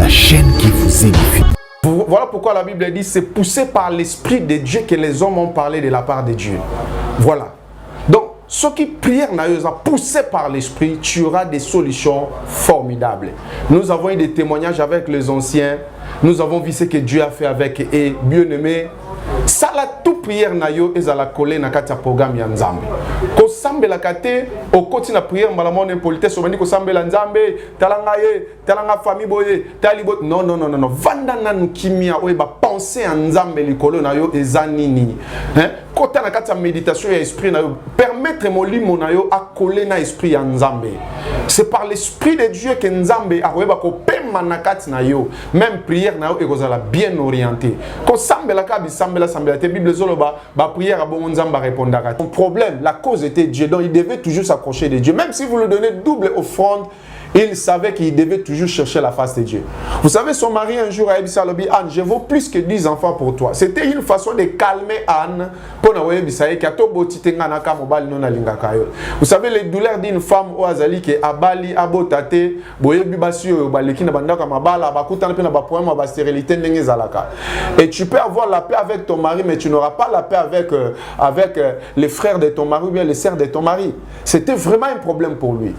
chaîne qui vous édifie. Voilà pourquoi la Bible dit c'est poussé par l'Esprit de Dieu que les hommes ont parlé de la part de Dieu. Voilà. Donc, ceux qui prient, poussé par l'Esprit, tu auras des solutions formidables. Nous avons eu des témoignages avec les anciens. Nous avons vu ce que Dieu a fait avec eux. Bien-aimés, ça la tout prière na yo ezala collé na kati ya programme ya Nzambe. Ko sambela kate au côté na prière malamone politesse obandi ko sambela Nzambe talanga ye talanga famille boye talibo non non non non vanda nanu kimia oye ba penser en Nzambe likolo na yo ezanini hein kota na kati ya méditation ya esprit na yo permettre molimo na yo a coller na esprit ya Nzambe. C'est par l'esprit de Dieu que Nzambe a koyeba ko pema na kati na yo même prière na yo ekozala bien orientée. Ko sambela ka bi sambela sambela te Bible zoloba ba prière a bon Nzambe répondra. Son problème, la cause était Dieu, donc il devait toujours s'approcher de Dieu. Même si vous lui donnez double offrande, il savait qu'il devait toujours chercher la face de Dieu. Vous savez, son mari un jour a dit Anne, je vaux plus que 10 enfants pour toi. C'était une façon de calmer Anne pour ne vous savez, les douleurs d'une femme au Azali qui est abali, abotate, et tu peux avoir la paix avec ton mari, mais tu n'auras pas la paix avec les frères de ton mari ou bien les sœurs de ton mari. C'était vraiment un problème pour lui.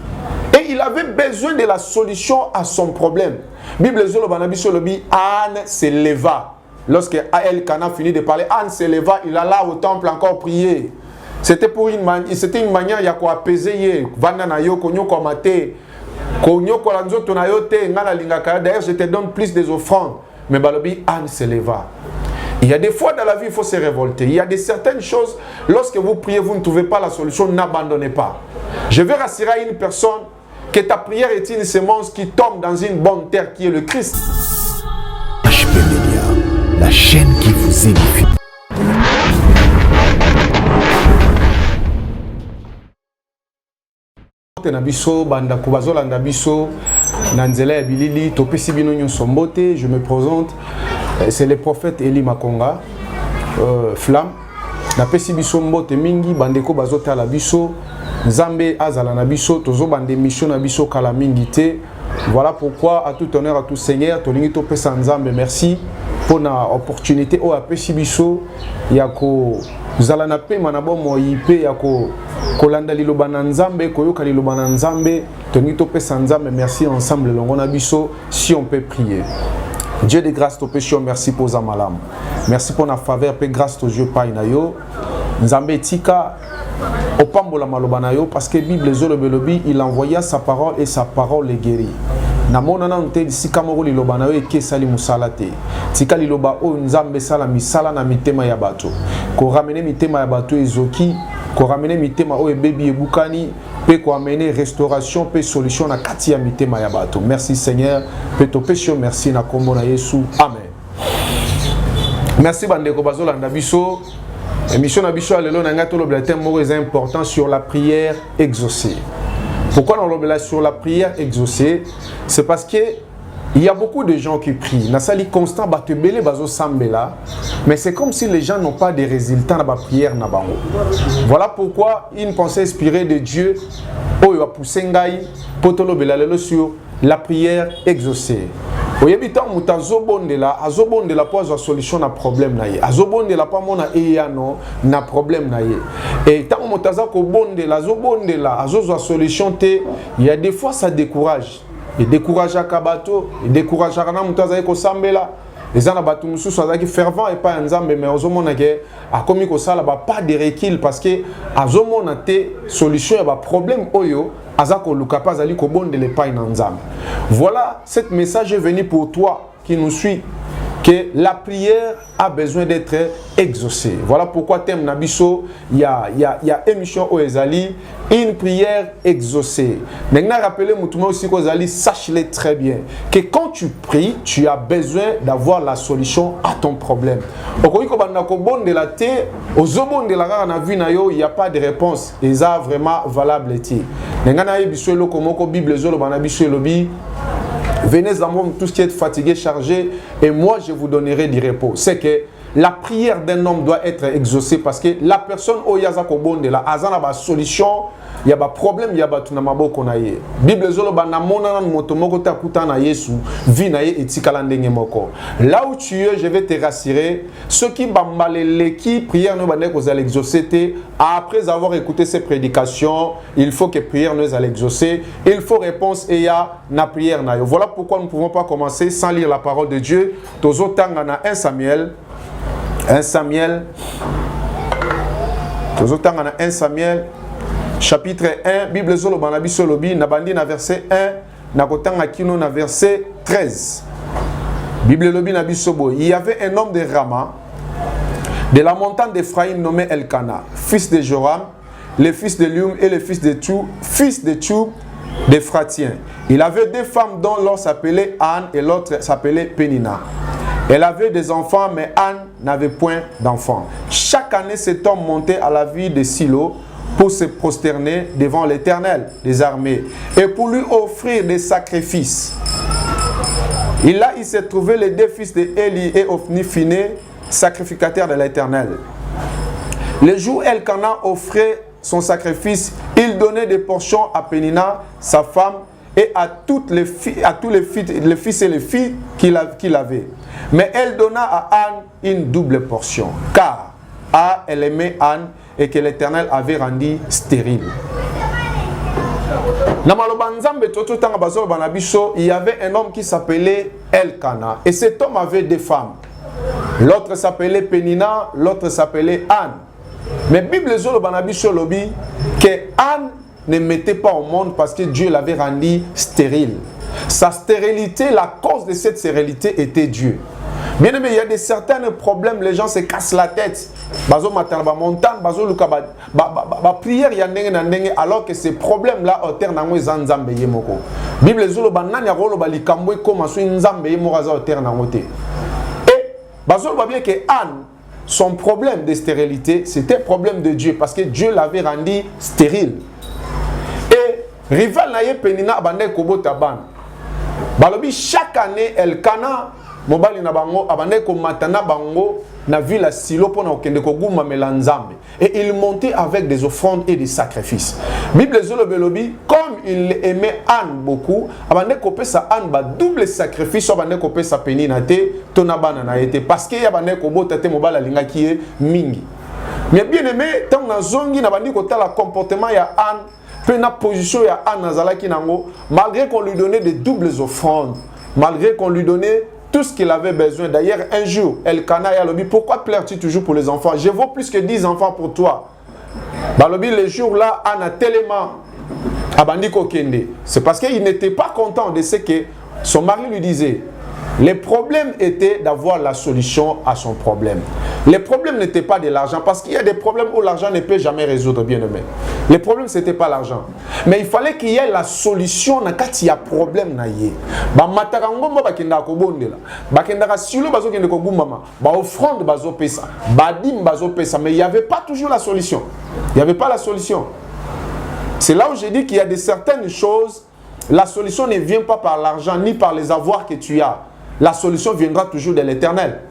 Et il avait besoin de la solution à son problème. Bible Zolobanabi Anne se leva. Lorsque Elkana finit de parler, Anne se leva, il alla au temple encore prier. C'était pour une manière il y a quoi apaiser. D'ailleurs, je te donne plus des offrandes. Mais Balobi, Anne se leva. Il y a des fois dans la vie, il faut se révolter. Il y a certaines choses, lorsque vous priez, vous ne trouvez pas la solution, n'abandonnez pas. Je vais rassurer à une personne que ta prière est une semence qui tombe dans une bonne terre qui est le Christ. HP Media, la chaîne qui vous édifie. Je me présente, c'est le prophète Eli Makonga, Flamme. Na pesi biso mbote mingi bandeko bazota la biso Nzambe azala na biso tozo bande mission na biso kala mingi te. Voilà pourquoi à tout honneur à tout Seigneur tolingi to pesa Nzambe merci pour na opportunité o apesi biso ya ko zala na pe manabo moyipe ya ko kolanda liloba na Nzambe koyoka liloba na Nzambe tolingi to pesa Nzambe merci ensemble longo na biso si on peut prier. Dieu de grâce te péché, merci pour Zamalam. Merci pour la faveur, paix grâce au Dieu Painayo. Nzambe tika opambola malobanayo parce que Bible zolobelobi il envoya sa parole et sa parole est guérie. Namona na nte sika moko lilobanayo eke sali musalate. Tika liloba o Nzambe sala misala na mitema ya bato. Ko ramener mitema ya bato ezoki, ko ramener mitema o ebebi ebukani. Peut amener restauration, peut solution na katia mitema ya bato. Merci Seigneur, peut to péché, merci na kombo na Yesu. Amen. Merci bandeko bazola ndabiso. Émission na biso alelo na ngato le bulletin moko est important sur la prière exaucée. Pourquoi on le sur la prière exaucée? C'est parce que il y a beaucoup de gens qui prient. Nasali constant batebele bazo sambela, mais c'est comme si les gens n'ont pas de résultats dans la prière na bango. Voilà pourquoi une pensée inspirée de Dieu oyo poussé ngai potolo belalelo sur la prière exaucée. Oyebita mutazo bondela azobondela po azwa solution na problème na ye. Azobondela pa mona eyano na problème na ye. Et tant mutaza ko bondela azobondela azozwa solution te, il y a des fois ça décourage. Il décourage à Kabato, il décourage à Rana Moutazaï Kosambela. Les gens qui sont fervents et pas ensemble, mais aux hommes qui a commis ça là pas de recul parce que à hommes a des solutions à problème oyo azako lukapa ali ko bonde le pas ensemble. Voilà, cet message est venu pour toi qui nous suit que la prière a besoin d'être exaucée. Voilà pourquoi thème Nabiso, il y a émission Oezali, une prière exaucée. Maintenant, rappelez moi aussi qu'Oezali, sache-le très bien, que quand tu pries, tu as besoin d'avoir la solution à ton problème. Il n'y a pas de réponse. Et ça vraiment valable. Venez à moi tous qui êtes fatigués, chargés, et moi je vous donnerai du repos. C'est que la prière d'un homme doit être exaucée parce que la personne oyaza ko bonde la azana ba solution, il y a ba problème, il y a ba tuna maboko na ye. Bible zolo ba na mona na moto moko ta kuta na Yesu, vi na ye etikala ndenge moko. Là où tu es, je vais te rassurer, ceux qui bambalele qui prière ne bande ko za l'exaucer après avoir écouté ces prédications, il faut que prière nous allait exaucer, il faut réponse et ya na prière na yo. Voilà pourquoi nous ne pouvons pas commencer sans lire la parole de Dieu. Tozo tanga na 1 Samuel 1 Samuel chapitre 1 Bible zolo banabi solobi na bandi na verset 1 na kotanga kino na verset 13. Bible lobi na bisobo, il y avait un homme de Rama de la montagne d'Ephraïm nommé Elkana, fils de Joram, le fils de Lium et le fils de Tchou, fils de Tchou d'Ephratien. Il avait deux femmes dont l'un s'appelait Anne et l'autre s'appelait Pénina. Elle avait des enfants, mais Anne n'avait point d'enfants. Chaque année, cet homme montait à la ville de Silo pour se prosterner devant l'Éternel des armées et pour lui offrir des sacrifices. Et là, il s'est trouvé les deux fils de Élie et Ophni Phiné, sacrificateurs de l'Éternel. Le jour où Elkana offrait son sacrifice, il donnait des portions à Pénina, sa femme, et à tous les fils et les filles qu'il avait. Mais elle donna à Anne une double portion, car elle aimait Anne et que l'Éternel avait rendu stérile. Il y avait un homme qui s'appelait Elkana, et cet homme avait deux femmes. L'autre s'appelait Pénina, l'autre s'appelait Anne. Mais Bible lobi que Anne ne mettait pas au monde parce que Dieu l'avait rendu stérile. Sa stérilité, la cause de cette stérilité était Dieu. Bien aimé, il y a certains problèmes, les gens se cassent la tête. Bazo matin ba montagne, bazo luka ba prière ya ndenge na ndenge alors que ces problèmes là auteur na ngwe zanzambe yemoko. Bible zolo ba nanya rolo ba likambo koma so nzambe yemoko za auteur na ngote. Et bazo ba bien que Anne, son problème de stérilité, c'était le problème de Dieu parce que Dieu l'avait rendu stérile. Et rival na ye Pénina abande kobota ban. Balobi chaque année Elkana mobali na bango abande ko matana bango na ville à Silo pour na okende ko guma melanzambe et il montait avec des offrandes et des sacrifices. Bible zolo belobi comme il aimait Anne beaucoup abande ko pesa Anne ba double sacrifice abande ko pesa Pénina te tona bana na été parce que abande ko bota te mobala linga ki mingi. Mais bien aimé tant na zongi na bandi ko tala comportement ya Anne pe na position ya Anne nazalaki nango malgré qu'on lui donnait des doubles offrandes, malgré qu'on lui donnait tout ce qu'il avait besoin. D'ailleurs, un jour, Elkana Yalobi, pourquoi pleures-tu toujours pour les enfants? Je vaux plus que 10 enfants pour toi. Balobi, le jour-là, Anna tellement abandiko kende. C'est parce qu'il n'était pas content de ce que son mari lui disait. Le problème était d'avoir la solution à son problème. Le problème n'était pas de l'argent, parce qu'il y a des problèmes où l'argent ne peut jamais résoudre, bien aimé. Le problème, ce n'était pas l'argent. Mais il fallait qu'il y ait la solution quand il y a problème. Mais il n'y avait pas toujours la solution. Il n'y avait pas la solution. C'est là où j'ai dit qu'il y a certaines choses, la solution ne vient pas par l'argent, ni par les avoirs que tu as. La solution viendra toujours de l'Éternel.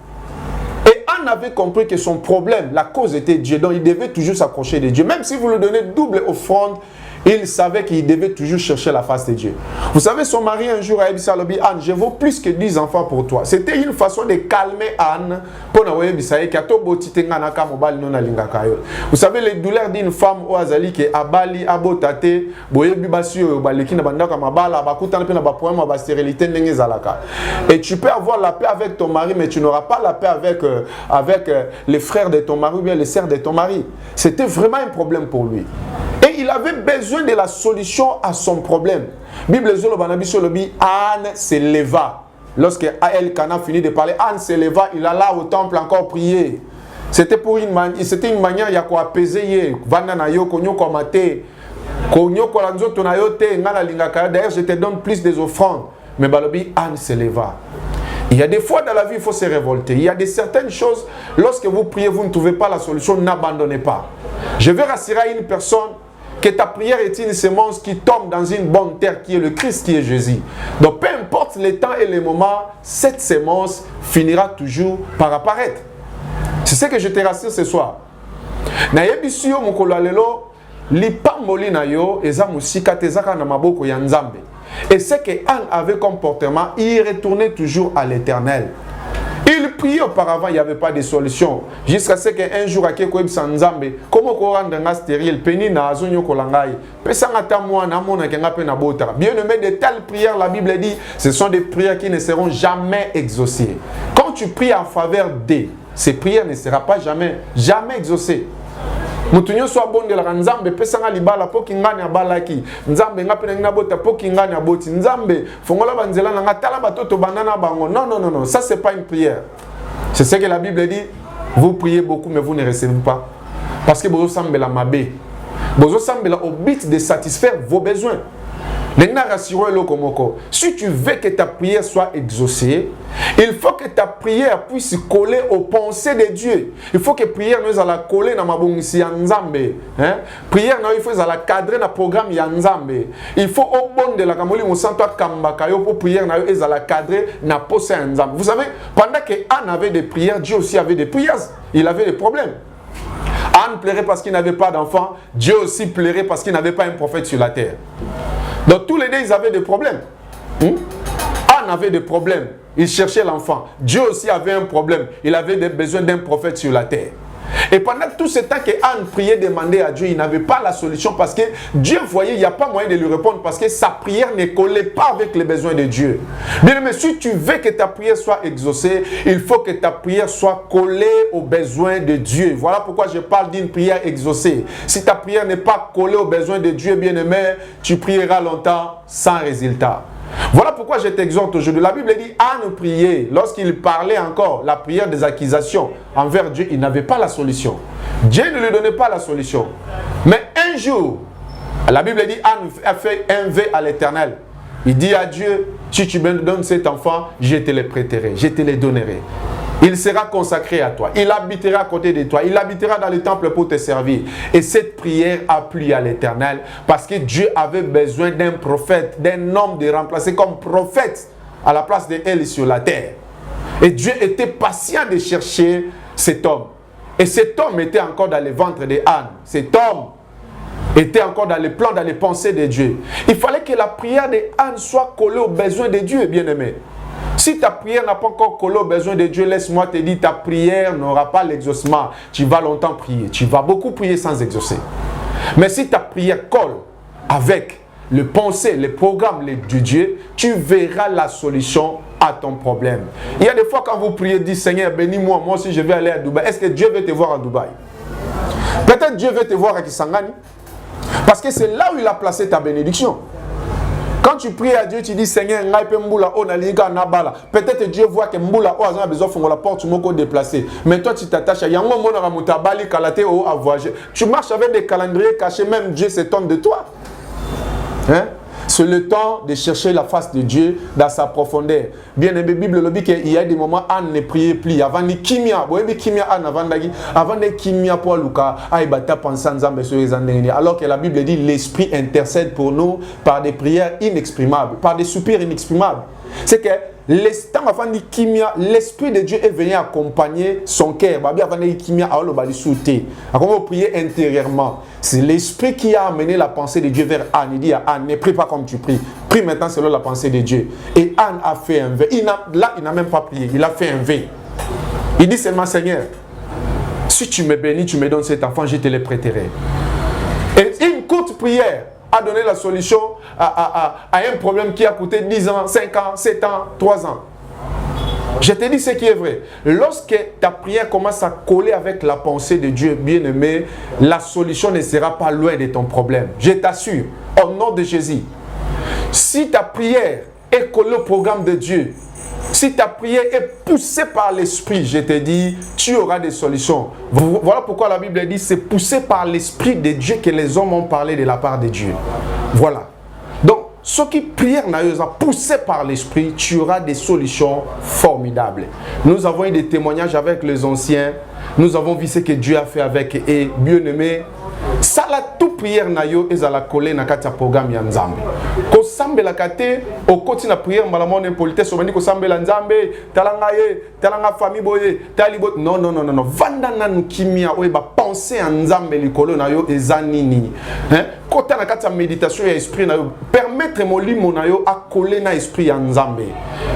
Et Anne avait compris que son problème, la cause était Dieu. Donc il devait toujours s'approcher de Dieu. Même si vous lui donnez double offrande, il savait qu'il devait toujours chercher la face de Dieu. Vous savez, son mari un jour a dit à Anne, je vaux plus que 10 enfants pour toi. C'était une façon de calmer Anne. Vous savez, les douleurs d'une femme au Azali qui est abali, abotate, et tu peux avoir la paix avec ton mari, mais tu n'auras pas la paix avec les frères de ton mari ou bien les sœurs de ton mari. C'était vraiment un problème pour lui. Et il avait besoin de la solution à son problème. Bible Zolo Banabi Solobi, Anne se leva. Lorsque Elkana finit de parler, Anne se leva, il alla au temple encore prier. C'était une manière il y a quoi apaiser. D'ailleurs, je te donne plus des offrandes. Mais Balobi, Anne se leva. Il y a des fois dans la vie, il faut se révolter. Il y a certaines choses, lorsque vous priez, vous ne trouvez pas la solution, n'abandonnez pas. Je vais rassurer à une personne que ta prière est une semence qui tombe dans une bonne terre qui est le Christ, qui est Jésus. Donc peu importe les temps et les moments, cette semence finira toujours par apparaître. C'est ce que je te rassure ce soir. Na yebisi yo mokolo lelo lipamboli na yo eza musika tezaka na maboko ya Nzambe. Et c'est que Anne avait comportement, il retournait toujours à l'Éternel. Il priait auparavant, il n'y avait pas de solution. Jusqu'à ce qu'un jour, à Kekoeb Sanzambe, comment on rend un stérile, Penny na Azonyo Kolangai, Pesangatamoua Namona Kengape Bota. Bien aimé, de telles prières, la Bible dit, ce sont des prières qui ne seront jamais exaucées. Quand tu pries en faveur d'eux, ces prières ne seront pas jamais exaucées. Mutunyo so bonde la Nzambe pesanga libala poki ngani abalaki Nzambe ngapena ngina bota poki ngani aboti Nzambe fongola banzela na ngatala batoto banana bango. Non, ça c'est pas une prière. C'est ce que la Bible dit. Vous priez beaucoup mais vous ne recevez pas parce que vous semblez la mabé. Vous semblez au but de satisfaire vos besoins. Si tu veux que ta prière soit exaucée, il faut que ta prière puisse coller aux pensées de Dieu. Il faut que la prière nous la coller dans ma bongisi ya Nzambe. Prière il faut la cadrer dans le programme ya Nzambe. Il faut au bon de la kamoli mosanto kambaka yo pour prière na yo la cadrer na posa ya Nzambe. Vous savez, pendant que Anne avait des prières, Dieu aussi avait des prières. Il avait des problèmes. Anne pleurait parce qu'il n'avait pas d'enfant. Dieu aussi pleurait parce qu'il n'avait pas un prophète sur la terre. Donc tous les deux, ils avaient des problèmes. Anne avait des problèmes. Il cherchait l'enfant. Dieu aussi avait un problème. Il avait besoin d'un prophète sur la terre. Et pendant tout ce temps que Anne priait, demandait à Dieu, il n'avait pas la solution parce que Dieu voyait, il n'y a pas moyen de lui répondre parce que sa prière ne collait pas avec les besoins de Dieu. Bien, mais si tu veux que ta prière soit exaucée, il faut que ta prière soit collée aux besoins de Dieu. Voilà pourquoi je parle d'une prière exaucée. Si ta prière n'est pas collée aux besoins de Dieu, bien aimé, tu prieras longtemps sans résultat. Voilà pourquoi je t'exhorte aujourd'hui. La Bible dit Anne priait lorsqu'il parlait encore la prière des accusations envers Dieu. Il n'avait pas la solution. Dieu ne lui donnait pas la solution. Mais un jour, la Bible dit Anne a fait un vœu à l'Éternel. Il dit à Dieu, si tu me donnes cet enfant, je te le prêterai, je te le donnerai. Il sera consacré à toi. Il habitera à côté de toi. Il habitera dans le temple pour te servir. Et cette prière a plu à l'Éternel parce que Dieu avait besoin d'un prophète, d'un homme de remplacer comme prophète à la place d'elle sur la terre. Et Dieu était patient de chercher cet homme. Et cet homme était encore dans le ventre de Anne. Cet homme était encore dans les plans, dans les pensées de Dieu. Il fallait que la prière de Anne soit collée aux besoins de Dieu, bien-aimé. Si ta prière n'a pas encore collé aux besoins de Dieu, laisse-moi te dire, ta prière n'aura pas l'exaucement. Tu vas longtemps prier. Tu vas beaucoup prier sans exaucer. Mais si ta prière colle avec le pensée, le programme de Dieu, tu verras la solution à ton problème. Il y a des fois quand vous priez, dites Seigneur, bénis-moi, moi aussi je vais aller à Dubaï. Est-ce que Dieu veut te voir à Dubaï? Peut-être Dieu veut te voir à Kisangani. Parce que c'est là où il a placé ta bénédiction. Quand tu pries à Dieu, tu dis Seigneur, peut-être Dieu voit que Mboula a besoin de la porte, tu m'as déplacé. Mais toi, tu t'attaches à Yango Monaramoutabali, Kalate ou à voyager. Tu marches avec des calendriers cachés, même Dieu s'étonne de toi. Hein? C'est le temps de chercher la face de Dieu dans sa profondeur. Bien aimé, Bible le dit qu'il y a des moments où Anne ne priait plus. Avant de kimia, avant de kimia pour Luka, alors que la Bible dit l'Esprit intercède pour nous par des prières inexprimables, par des soupirs inexprimables. C'est que l'instant avant de kimia, l'Esprit de Dieu est venu accompagner son cœur. Avant de kimia, on prier intérieurement. C'est l'Esprit qui a amené la pensée de Dieu vers Anne. Il dit à Anne, ne prie pas comme tu pries. Prie maintenant selon la pensée de Dieu. Et Anne a fait un vœu. Là, il n'a même pas prié. Il a fait un vœu. Il dit seulement, Seigneur, si tu me bénis, tu me donnes cet enfant, je te le prêterai. Et une courte prière a donné la solution à un problème qui a coûté 10 ans, 5 ans, 7 ans, 3 ans. Je te dis ce qui est vrai. Lorsque ta prière commence à coller avec la pensée de Dieu, bien-aimé, la solution ne sera pas loin de ton problème. Je t'assure, au nom de Jésus. Si ta prière est collée au programme de Dieu, si ta prière est poussée par l'Esprit, je te dis, tu auras des solutions. Voilà pourquoi la Bible dit, c'est poussé par l'Esprit de Dieu que les hommes ont parlé de la part de Dieu. Voilà. Donc, ceux qui prient, poussé par l'Esprit, tu auras des solutions formidables. Nous avons eu des témoignages avec les anciens. Nous avons vu ce que Dieu a fait avec eux. Et bien aimé, ça la toute prière na yo et la coller na katia programme ya Nzambe. sambela kate au côté na prière malamon impolitesse obandi ko sambela nzambe talanga ye talanga famille boye talibo non non non non vanda nan kimia oye ba penser en nzambe likolo na yo ezanini hein kota na kati ya méditation ya esprit na yo permettre molimo na yo a coller na esprit ya nzambe.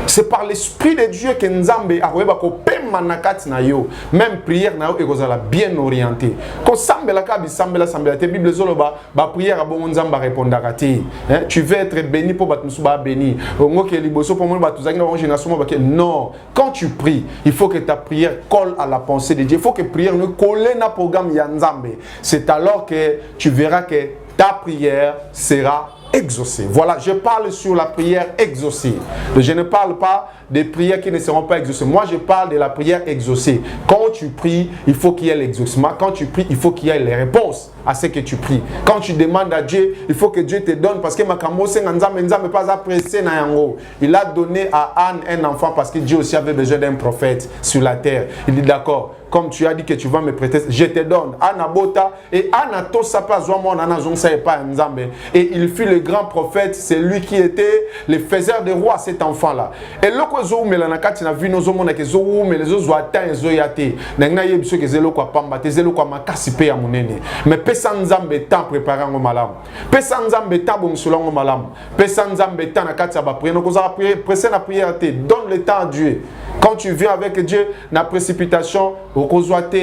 C'est par l'esprit de Dieu que nzambe a roeba ko pema na kati na yo même prière na yo ekozala bien orienté ko sambela ka bi sambela sambela te bible zoloba ba prière a bon nzamba répondaka te hein tu veux être béni pour bat musu ba béni ngoke liboso pour moi ba tuzaki na génération ba non quand tu pries il faut que ta prière colle à la pensée de Dieu, il faut que prière ne colle na programme ya nzambe. C'est alors que tu verras que ta prière sera exaucée. Voilà, je parle sur la prière exaucée. Je ne parle pas des prières qui ne seront pas exaucées. Moi, je parle de la prière exaucée. Quand tu pries, il faut qu'il y ait l'exaucement. Quand tu pries, il faut qu'il y ait les réponses à ce que tu pries. Quand tu demandes à Dieu, il faut que Dieu te donne parce que il a donné à Anne un enfant parce que Dieu aussi avait besoin d'un prophète sur la terre. Il dit d'accord, comme tu as dit que tu vas me prêter, je te donne. Anna Bota et Anna Tosa pas et il fut le grand prophète, c'est lui qui était le faiseur des rois, cet enfant-là. Et le zo melanakati na vino zo mona ke zo mais les zo ata zo yate na ngna yebiso ke zelo kwa pamba te zelo kwa makasi pe ya munene mais pesa nzambe temps préparer ngo malam pesa nzambe temps bon selon malam pesa nzambe temps na kati ya ba prière ko za prière presser na prière te donne le temps à Dieu. Quand tu viens avec Dieu na précipitation au kozwate.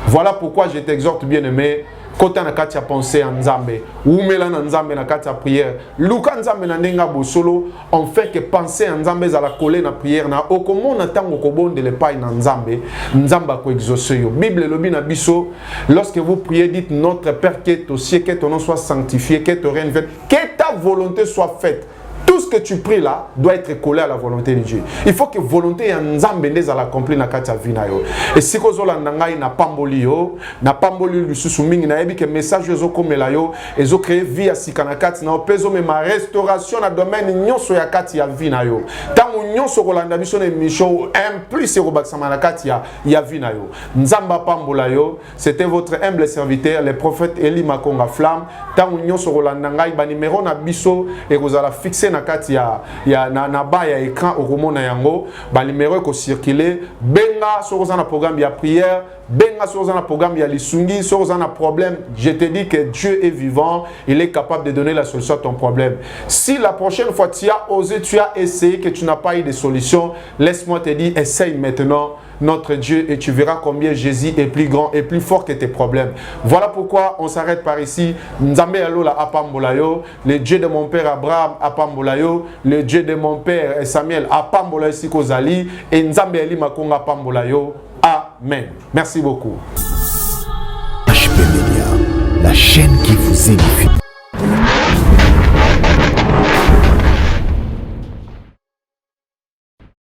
Voilà pourquoi je t'exhorte bien-aimé kota na kati ya pensée en nzambe umela na nzambe na kati ya prière luka nzambe na ndenga bosolo on fait que penser en nzambe za la coller na prière na okomona tango kobonde le pai na nzambe nzamba ko exaucer yo. Bible lobi na biso lorsque vous priez dites notre Père qui est aux cieux, que ton nom soit sanctifié, que ton règne vienne, que ta volonté soit faite. Tout ce que tu pries là doit être collé à la volonté de Dieu. Il faut que volonté ya nzambe ndeza l'accomplir na kati ya vina yo. Et si ko zolanda ngai na pamboli yo, na pamboli lisusu mingi na yebi que message ezo komela yo, ezo créer vie ya sika na kati na pezo me ma restauration na domaine nyonso ya kati ya vina yo. Tango nyonso kolanda biso na mission en plus ero baksama na kati ya vina yo. Nzamba pambola yo, c'était votre humble serviteur le prophète Eli Makonga Flamme. Tango nyonso kolanda ngai ba numéro na biso ekozala fixé na kati ya na ba ya écran okomona yango ba numéro ko circuler benga sokoza na programme ya prière benga sokoza na programme ya lisungi sokoza na problème. Je te dis que Dieu est vivant, il est capable de donner la solution à ton problème. Si la prochaine fois tu as osé, tu as essayé que tu n'as pas eu de solution, laisse-moi te dire essaye maintenant notre Dieu et tu verras combien Jésus est plus grand et plus fort que tes problèmes. Voilà pourquoi on s'arrête par ici. Nzambe alola apambolayo, le Dieu de mon père Abraham apambolayo, le Dieu de mon père Samuel apambolayo sikozali et Nzambe Eli Makonga apambolayo. Amen. Merci beaucoup. HP Media, la chaîne qui vous édifie.